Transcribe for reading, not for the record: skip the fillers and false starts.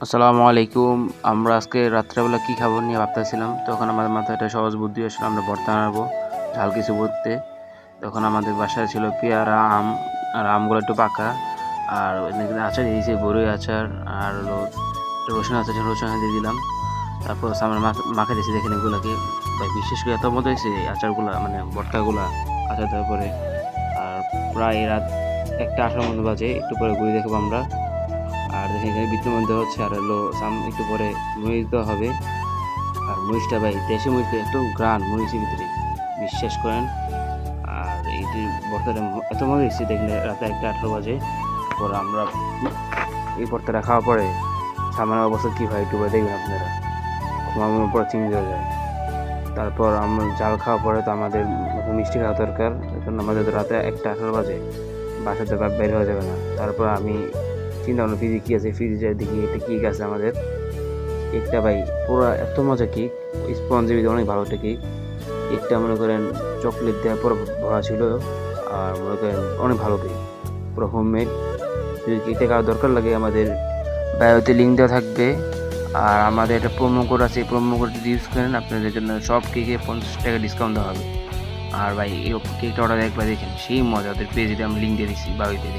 আসসালামু আলাইকুম। আমরা আজকে রাত্রেবেলা কি খাবো নিয়ে ভাবতেছিলাম। তখন আমাদের মাথায় একটা সহজ বুদ্ধি আসলো, আমরা ভর্তা আনাবো ঝাল কিছু করতে। তখন আমাদের বাসায় ছিল পেয়ারা, আম, আর আমগুলো একটু পাকা, আর এদিকে আচার দিয়েছে, বড়ই আচার, আর হলো একটু রসুন আচার ছিল, রসুন দিয়ে দিলাম। তারপর আমরা মাখা দিয়েছি, দেখেন এগুলাকে ভাই, বিশেষ করে এত মজা হয়েছে এই আচারগুলা, মানে ভর্তাগুলা আচার দেওয়ার পরে। আর প্রায় রাত 1টা 8টার মতো বাজে, একটু পরে ঘুরে দেখবো আমরা। আর দেখেন এখানে বিদ্যুৎ মধ্যে হচ্ছে, আর হলো একটু পরে মরিচ দেওয়া হবে। আর মরিচটা ভাই দেশি মরিচ, এত গ্রান মরিচের ভিতরে, বিশ্বাস করেন। আর এই যে ভর্তাটা এত মজা হয়েছে, দেখলে রাতে 1টা 18 বাজে। পরে আমরা এই ভর্তাটা খাওয়ার পরে সামনের অবস্থা কী হয় একটু দেখবেন আপনারা, ঘুমানোর পর চেঞ্জ হয়ে যায়। তারপর আমরা জাল খাওয়ার পরে তো আমাদের মিষ্টি খাওয়া দরকার, এখন আমাদের রাতে 1টা 18 বাজে, বাসাতে বের হয়ে যাবে না। তারপর আমি চিন্তা করলাম ফ্রিজে কী আছে, ফ্রিজে দেখি একটা কেক আছে আমাদের। কেকটা ভাই পুরো এত মজা কেক, স্পঞ্জের ভিতরে অনেক ভালো একটা কেক। কেকটা মনে করেন চকলেট দেওয়া পুরো ভরা ছিল, আর মনে করেন অনেক ভালো কেক, পুরো হোমমেড। যদি কেকটা খাওয়ার দরকার লাগে আমাদের বায়োতে লিঙ্ক দেওয়া থাকবে। আর আমাদের একটা প্রোমো কোড আছে, এই প্রোমো কোড যদি ইউজ করেন আপনাদের জন্য সব কেকে 50 টাকা ডিসকাউন্ট দেওয়া হবে। আর ভাই এই কেকটা অর্ডার একবার দেখেন, সেই মজা, ওদের পেজে আমি লিঙ্ক দিয়ে দিচ্ছি বায়োতে।